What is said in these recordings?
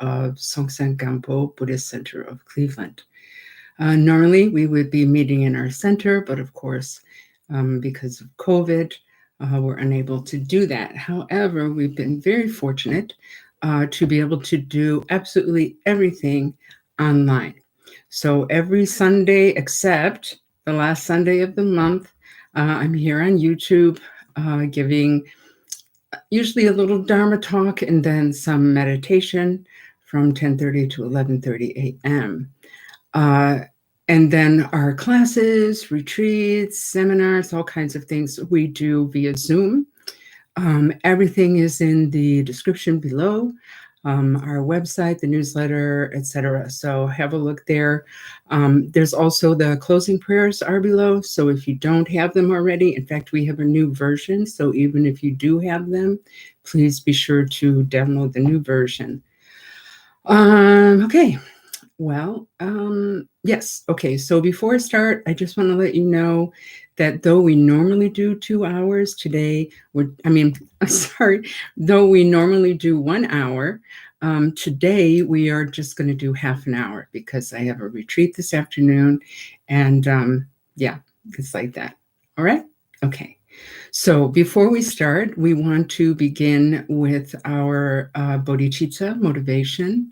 of Songtsen Gampo Buddhist Center of Cleveland. Normally, we would be meeting in our center, but of course, because of COVID, we're unable to do that. However, we've been very fortunate to be able to do absolutely everything online. So every Sunday except the last Sunday of the month, I'm here on YouTube giving usually a little Dharma talk and then some meditation from 10:30 to 11:30 a.m. And then our classes, retreats, seminars, all kinds of things we do via Zoom. Everything is in the description below, our website, the newsletter, etc. So have a look there. There's also the closing prayers are below. So if you don't have them already, in fact, we have a new version. So even if you do have them, please be sure to download the new version. Okay. Well, yes. Okay. So before I start, I just want to let you know that though we normally do 2 hours today, though we normally do 1 hour, today we are just going to do half an hour because I have a retreat this afternoon. And yeah, it's like that. All right. Okay. So before we start, we want to begin with our bodhicitta motivation.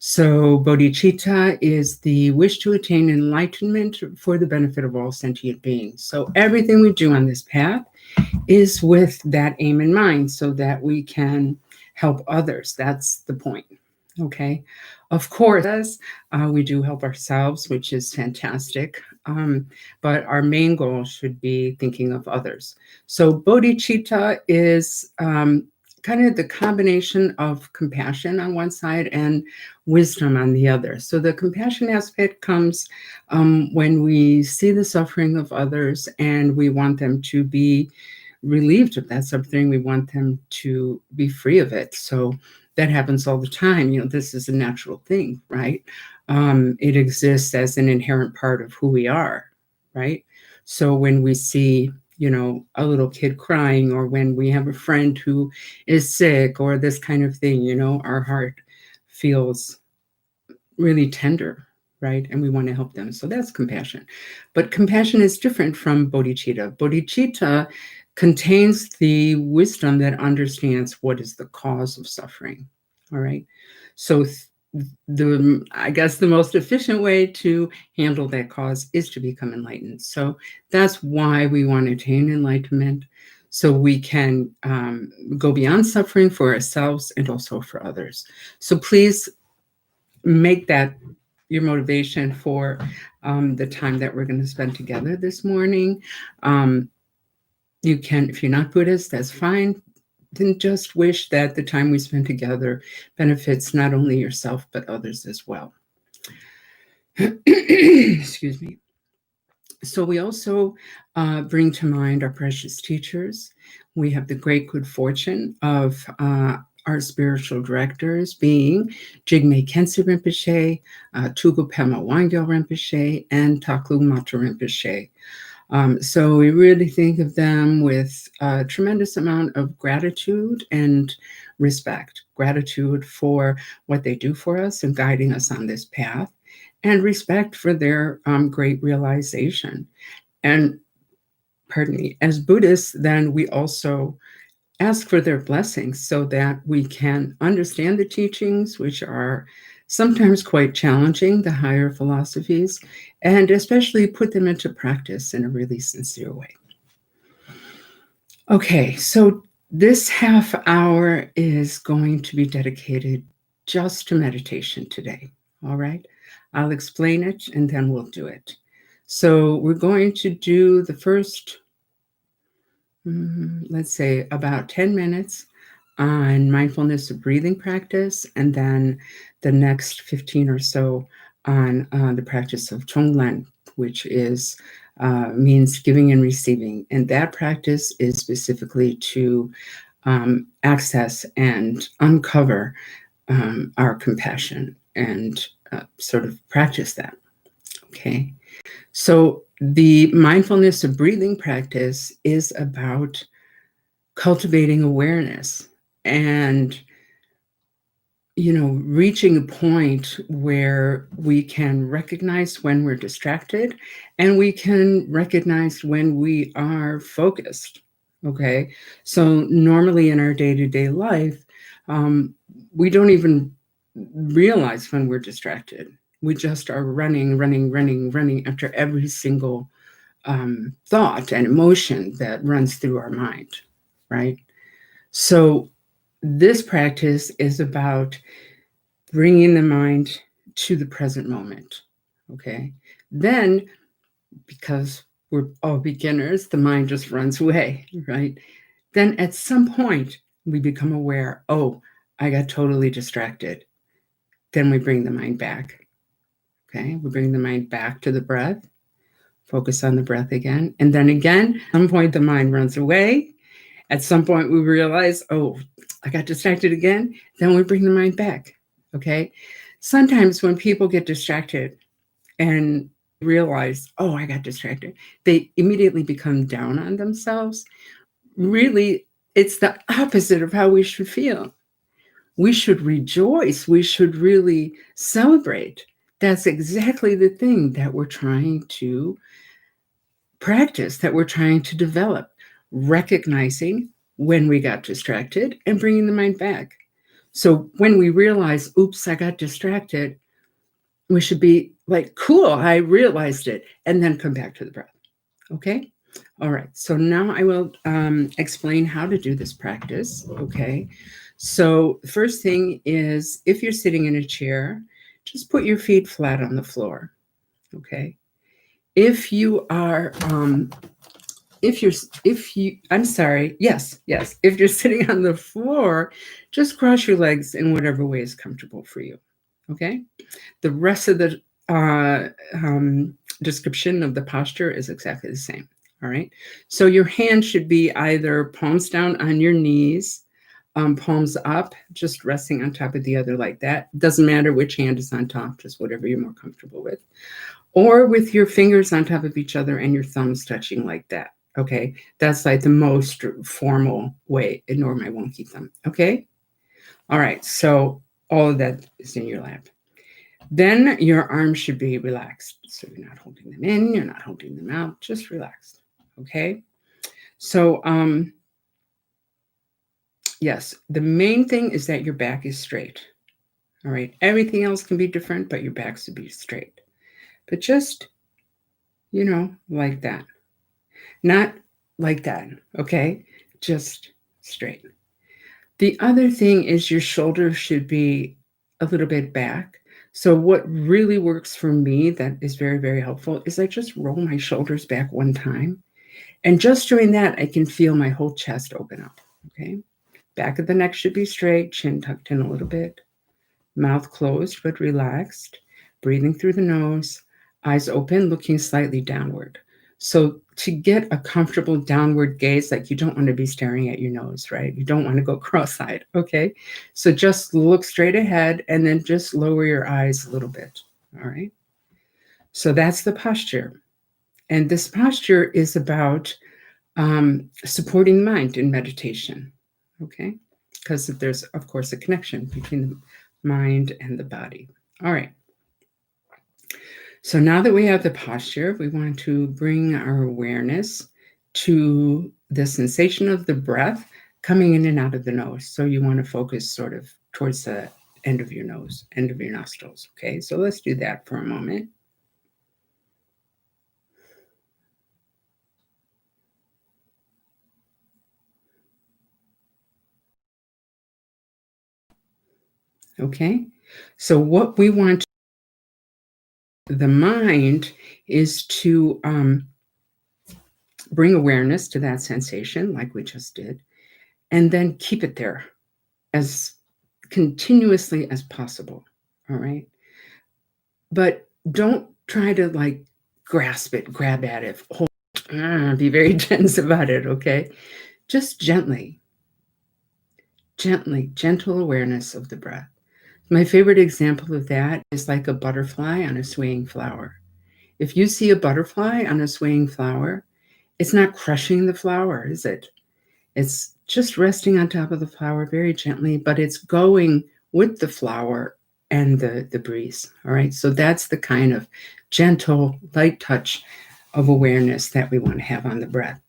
So bodhicitta is the wish to attain enlightenment for the benefit of all sentient beings. So everything we do on this path is with that aim in mind so that we can help others. That's the point. Okay. Of course, we do help ourselves, which is fantastic. But our main goal should be thinking of others. So bodhicitta is kind of the combination of compassion on one side and wisdom on the other. So the compassion aspect comes when we see the suffering of others and we want them to be relieved of that suffering. We want them to be free of it. So that happens all the time. You know, this is a natural thing, right? It exists as an inherent part of who we are, right? So when we see, you know, a little kid crying, or when we have a friend who is sick, or this kind of thing, you know, our heart feels really tender, right? And we want to help them. So that's compassion. But compassion is different from bodhicitta. Bodhicitta contains the wisdom that understands what is the cause of suffering. All right. So I guess the most efficient way to handle that cause is to become enlightened. So that's why we want to attain enlightenment, so we can go beyond suffering for ourselves and also for others. So please make that your motivation for the time that we're going to spend together this morning. You can, if you're not Buddhist, that's fine. Then just wish that the time we spend together benefits not only yourself, but others as well. Excuse me. So we also bring to mind our precious teachers. We have the great good fortune of our spiritual directors being Jigme Khyentse Rinpoche, Tugu Pema Wangyo Rinpoche, and Taklu Mata Rinpoche. So we really think of them with a tremendous amount of gratitude and respect. Gratitude for what they do for us and guiding us on this path, and respect for their great realization. And pardon me, as Buddhists, then we also ask for their blessings so that we can understand the teachings, which are sometimes quite challenging, the higher philosophies, and especially put them into practice in a really sincere way. Okay, so this half hour is going to be dedicated just to meditation today, all right? I'll explain it and then we'll do it. So we're going to do the first, let's say about 10 minutes on mindfulness of breathing practice, and then the next 15 or so on the practice of Tonglen, which is means giving and receiving. And that practice is specifically to access and uncover our compassion and sort of practice that. Okay. So the mindfulness of breathing practice is about cultivating awareness and reaching a point where we can recognize when we're distracted and we can recognize when we are focused. Okay. So normally in our day-to-day life, we don't even realize when we're distracted. We just are running after every single thought and emotion that runs through our mind, right? So this practice is about bringing the mind to the present moment. Okay. Then, because we're all beginners, the mind just runs away, right? Then at some point, we become aware, oh, I got totally distracted. Then we bring the mind back. Okay. We bring the mind back to the breath, focus on the breath again. And then again, at some point, the mind runs away. At some point, we realize, oh, I got distracted again. Then we bring the mind back. Okay. Sometimes when people get distracted and realize, oh, I got distracted, they immediately become down on themselves. Really, it's the opposite of how we should feel. We should rejoice. We should really celebrate. That's exactly the thing that we're trying to practice, that we're trying to develop, recognizing when we got distracted and bringing the mind back. So when we realize, oops, I got distracted, we should be like, cool, I realized it, and then come back to the breath. Okay. All right. So now I will explain how to do this practice. Okay. So the first thing is, if you're sitting in a chair, just put your feet flat on the floor. Okay. If you are if you're sitting on the floor, just cross your legs in whatever way is comfortable for you. Okay. The rest of the description of the posture is exactly the same. All right. So your hands should be either palms down on your knees, palms up, just resting on top of the other like that. Doesn't matter which hand is on top, just whatever you're more comfortable with. Or with your fingers on top of each other and your thumbs touching like that. Okay. That's like the most formal way. Ignore my wonky thumb. Okay. All right. So all of that is in your lap. Then your arms should be relaxed. So you're not holding them in, you're not holding them out, just relaxed. Okay. So, yes, the main thing is that your back is straight. All right. Everything else can be different, but your back should be straight. But just, like that. Not like that. Okay. Just straight. The other thing is your shoulders should be a little bit back. So what really works for me that is very, very helpful is I just roll my shoulders back one time. And just doing that, I can feel my whole chest open up. Okay. Back of the neck should be straight, chin tucked in a little bit, mouth closed but relaxed, breathing through the nose, eyes open, looking slightly downward. So to get a comfortable downward gaze, like you don't want to be staring at your nose, right? You don't want to go cross-eyed, okay? So just look straight ahead and then just lower your eyes a little bit, all right? So that's the posture. And this posture is about supporting the mind in meditation, okay? Because there's, of course, a connection between the mind and the body. All right. So now that we have the posture, we want to bring our awareness to the sensation of the breath coming in and out of the nose. So you want to focus sort of towards the end of your nose, end of your nostrils. Okay, so let's do that for a moment. Okay, so what we want the mind is to bring awareness to that sensation, like we just did, and then keep it there as continuously as possible. All right. But don't try to like grasp it, grab at it, be very tense about it. Okay. Just gently, gentle awareness of the breath. My favorite example of that is like a butterfly on a swaying flower. If you see a butterfly on a swaying flower, it's not crushing the flower, is it? It's just resting on top of the flower very gently, but it's going with the flower and the breeze. All right. So that's the kind of gentle, light touch of awareness that we want to have on the breath.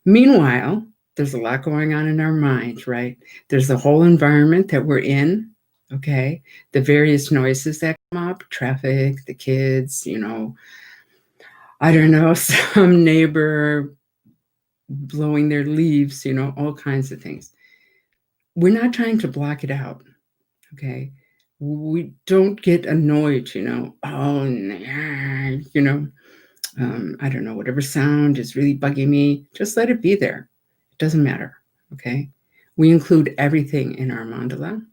Meanwhile, there's a lot going on in our mind, right? There's the whole environment that we're in, okay? The various noises that come up, traffic, the kids, I don't know, some neighbor blowing their leaves, all kinds of things. We're not trying to block it out, okay? We don't get annoyed, oh, I don't know, whatever sound is really bugging me, just let it be there. It doesn't matter, okay? We include everything in our mandala.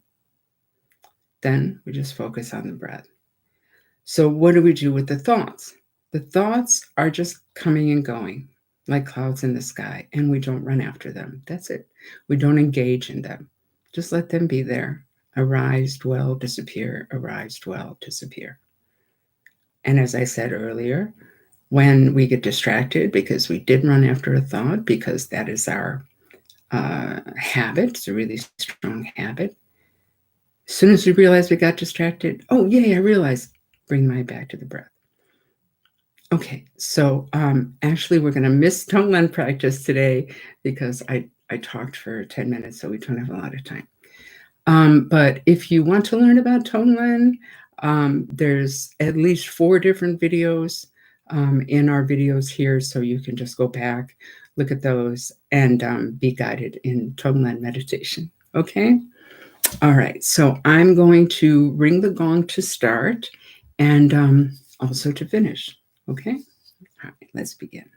Then we just focus on the breath. So what do we do with the thoughts? The thoughts are just coming and going like clouds in the sky, and we don't run after them. That's it. We don't engage in them. Just let them be there. Arise, dwell, disappear, arise, dwell, disappear. And as I said earlier, when we get distracted because we did run after a thought, because that is our habit, it's a really strong habit. As soon as we realize we got distracted, oh, yay, I realized, bring my mind back to the breath. Okay, so actually, we're going to miss Tonglen practice today because I talked for 10 minutes, so we don't have a lot of time. But if you want to learn about Tonglen, there's at least 4 different videos in our videos here, so you can just go back, look at those, and be guided in Tonglen meditation. Okay? All right, so I'm going to ring the gong to start and also to finish. Okay? All right, let's begin.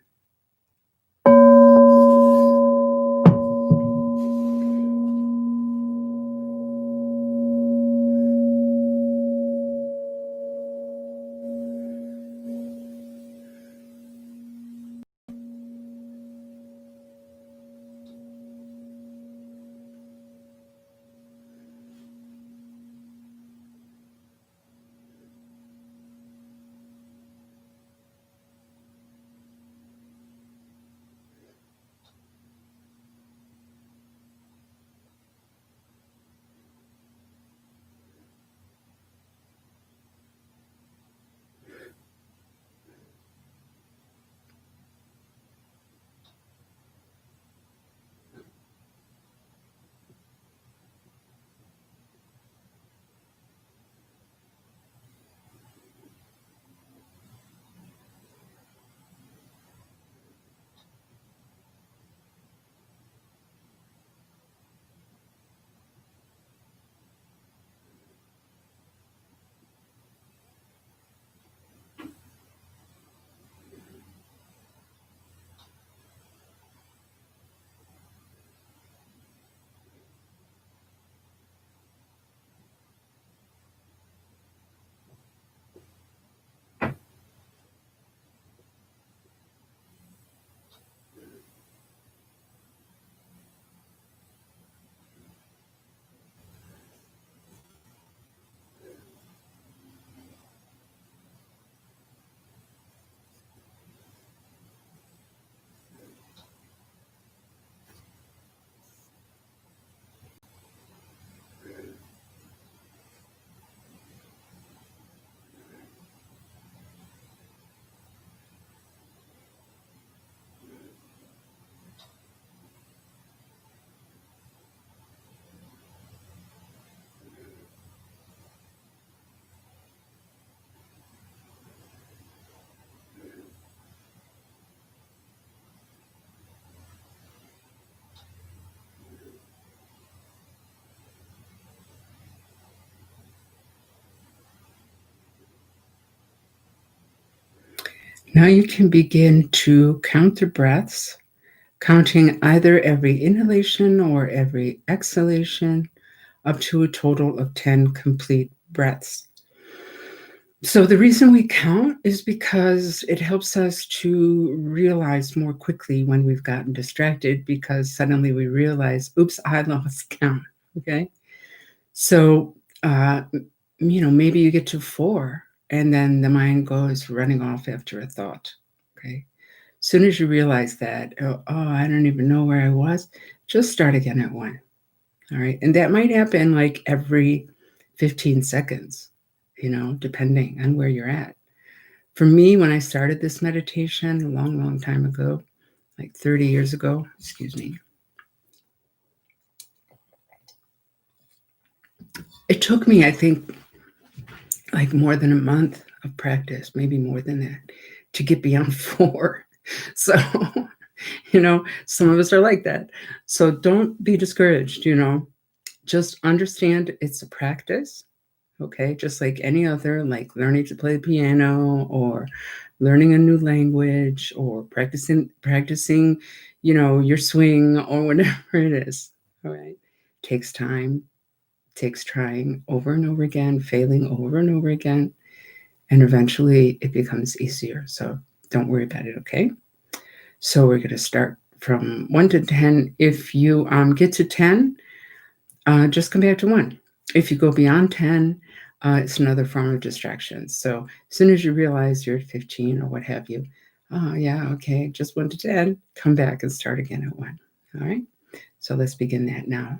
Now you can begin to count the breaths, counting either every inhalation or every exhalation up to a total of 10 complete breaths. So the reason we count is because it helps us to realize more quickly when we've gotten distracted, because suddenly we realize, oops, I lost count. Okay. So, maybe you get to 4 and then the mind goes running off after a thought. Okay. As soon as you realize that, oh, I don't even know where I was, just start again at 1. All right. And that might happen like every 15 seconds, depending on where you're at. For me, when I started this meditation a long, long time ago, like 30 years ago, excuse me, it took me, I think, like more than a month of practice, maybe more than that, to get beyond 4. So, some of us are like that. So don't be discouraged, just understand it's a practice. Okay, just like any other, like learning to play the piano or learning a new language or practicing, your swing or whatever it is. All right, takes time, takes trying over and over again, failing over and over again, and eventually it becomes easier. So don't worry about it. Okay, so we're going to start from 1 to 10. If you get to 10, just come back to 1. If you go beyond 10, it's another form of distraction. So as soon as you realize you're at 15 or what have you, oh, yeah, okay, just 1 to 10, come back and start again at 1. All right? So let's begin that now.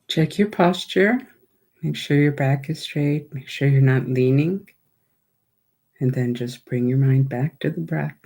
Check your posture. Make sure your back is straight. Make sure you're not leaning. And then just bring your mind back to the breath.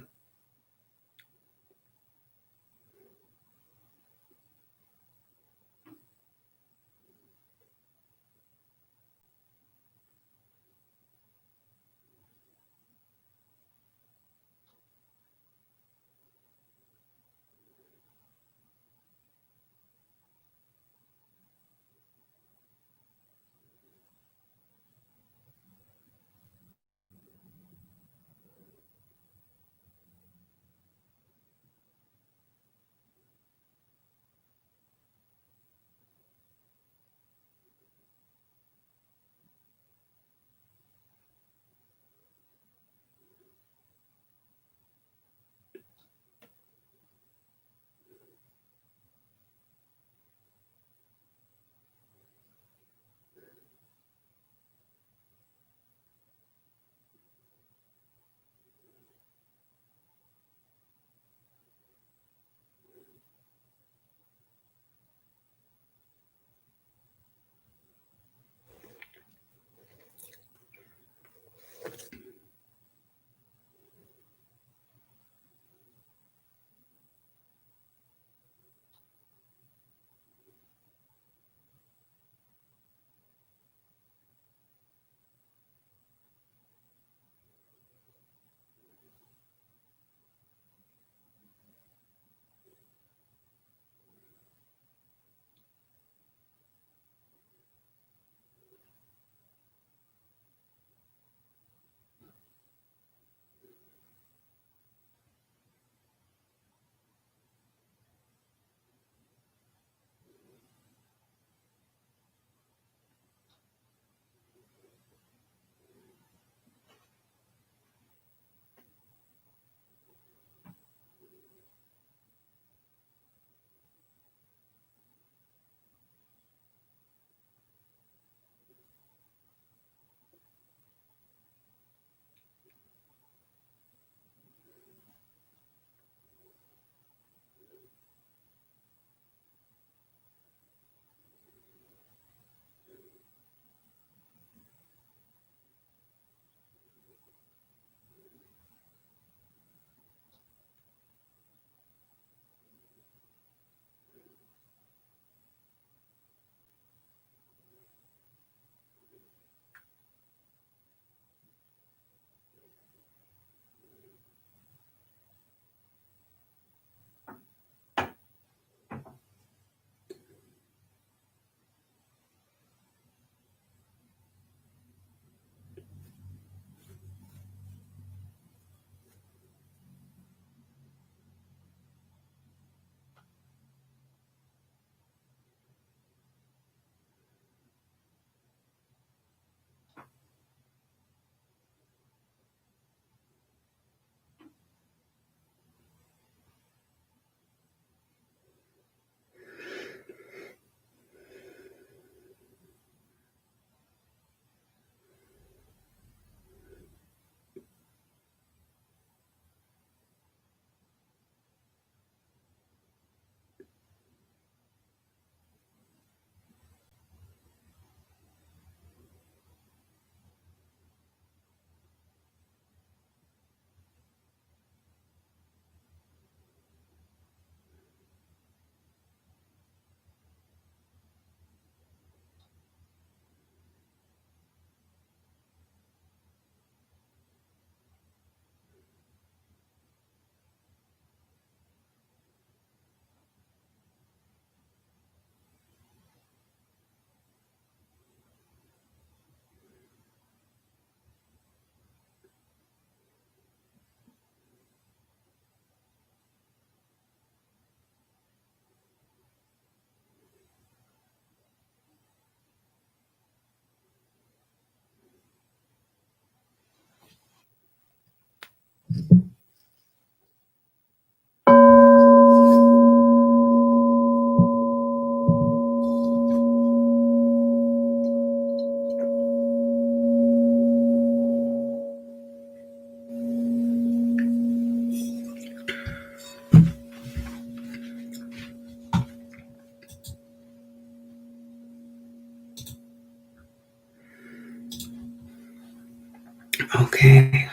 Okay.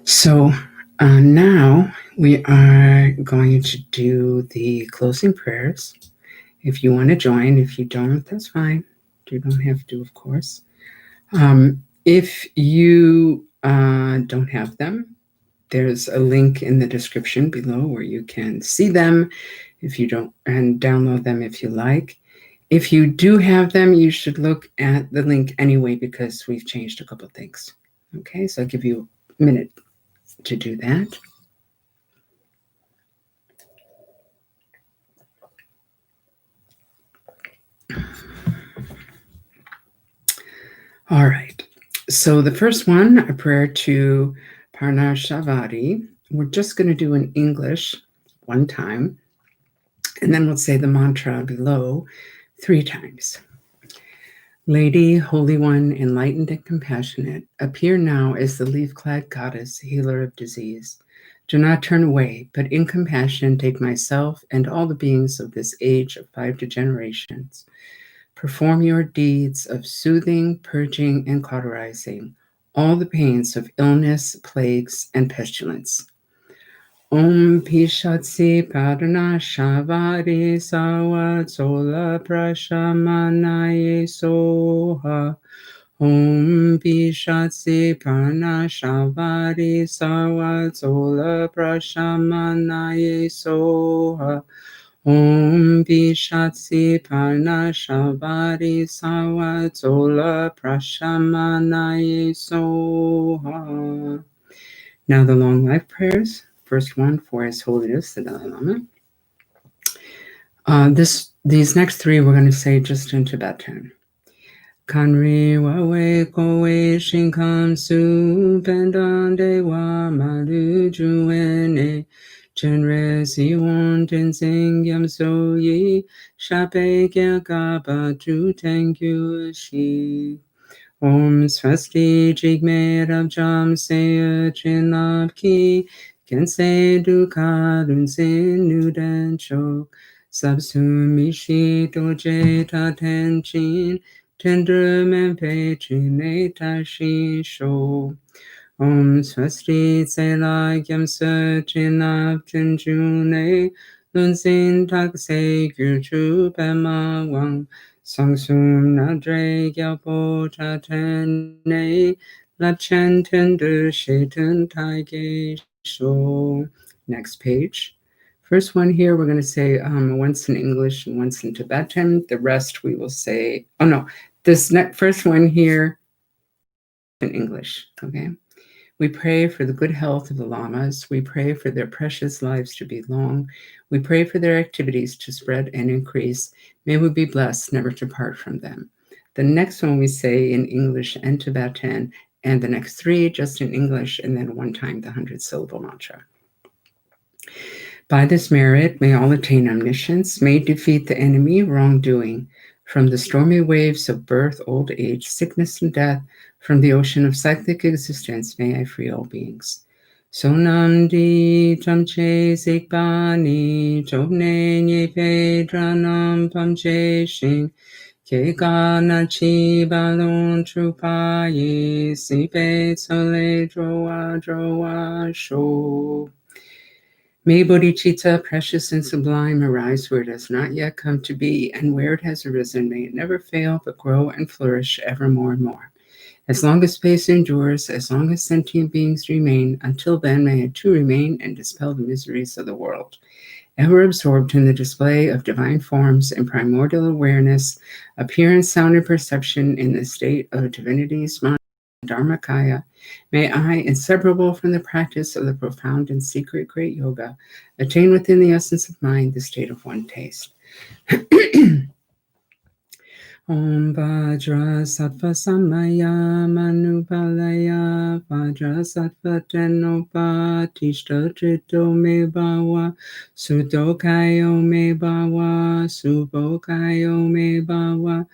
So now we are going to do the closing prayers. If you want to join, if you don't, that's fine. You don't have to, of course. If you don't have them, there's a link in the description below where you can see them if you don't, and download them if you like. If you do have them, you should look at the link anyway because we've changed a couple things. Okay, so I'll give you a minute to do that. All right. So the first one, a prayer to Parnashavati. We're just going to do in English one time, and then we'll say the mantra below 3 times. Lady, Holy One, enlightened and compassionate, appear now as the leaf-clad goddess, healer of disease. Do not turn away, but in compassion take myself and all the beings of this age of 5 generations. Perform your deeds of soothing, purging, and cauterizing all the pains of illness, plagues, and pestilence. Om Pishatsi Padana Shavari Sawa Sola Prashamanaye Soha. Om Pishatsi Padana Shavari Sawa Sola Prashamanaye Soha. Om Pishatsi Parnashavari Sawa Zola Prashamanaye Soha. Now the long life prayers. First one for His Holiness the Dalai Lama. These next 3 we're going to say just in Tibetan. Kanri wawe kowe shinkam su pendan de wa malu juene. Generous he want and sing yam so ye shape kya kapa tu thank you she. Om Swasti Jigme Rabjam Se Chinab Ki Kense Dukadun Sin Nudan Chok Subsumishi Doje Taten Chin Tender Mempe Chineta Shi Sho. Om Swasti Tsela Gyamsa Chinab Chinjune Lunsin Takse Gyurchu Pema Wang Songsum Nadre Gyalpo Tatene Lachen Tender Shaitan Taige Sho. Next page. First one here, we're going to say once in English and once in Tibetan. The rest we will say, this first one here in English, okay? We pray for the good health of the lamas. We pray for their precious lives to be long. We pray for their activities to spread and increase. May we be blessed never to part from them. The next one we say in English and Tibetan, and the next 3 just in English, and then one time the 100-syllable mantra. By this merit, may all attain omniscience, may defeat the enemy, wrongdoing. From the stormy waves of birth, old age, sickness, and death, from the ocean of cyclic existence, may I free all beings. Sonam di tamche zikbani, chobne nyepe dranam pamche shing, keka nachi balon trupaye, sipe sole droa sho. May bodhicitta, precious and sublime, arise where it has not yet come to be, and where it has arisen, may it never fail, but grow and flourish ever more and more. As long as space endures, as long as sentient beings remain, until then may it too remain and dispel the miseries of the world. Ever absorbed in the display of divine forms and primordial awareness, appearance, sound, and perception in the state of divinity's mind, Dharmakaya, may I, inseparable from the practice of the profound and secret great yoga, attain within the essence of mind the state of one taste. Om Vajra Sattva Samaya Manupalaya Vajra Sattva Tenopa Tishta Trito Me Bhava Sudokayo Me Bhava Subokayo Me Bhava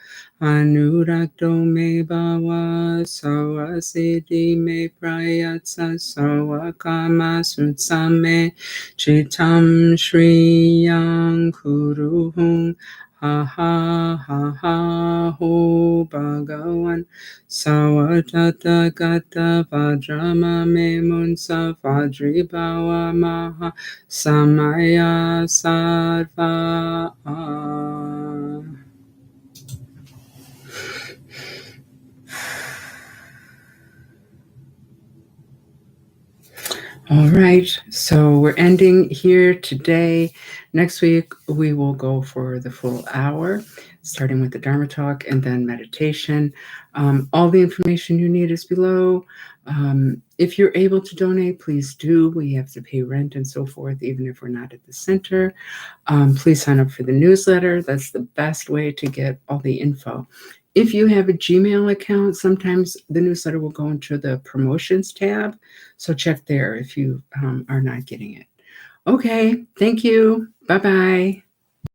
Anurakto Me Bhava Sarvasiddhi Me Prayatsa Sarvakama Sutsame Chitam Shriyang Kuruhum ha ha ha ha ho bhagavan Savatata Gata Vajrama Memunsa Vajri Bhava Maha Samaya Sarva. All right, so we're ending here today. Next week, we will go for the full hour, starting with the Dharma talk and then meditation. All the information you need is below. If you're able to donate, please do. We have to pay rent and so forth, even if we're not at the center. Please sign up for the newsletter. That's the best way to get all the info. If you have a Gmail account, sometimes the newsletter will go into the promotions tab. So check there if you are not getting it. Okay, thank you. Bye-bye.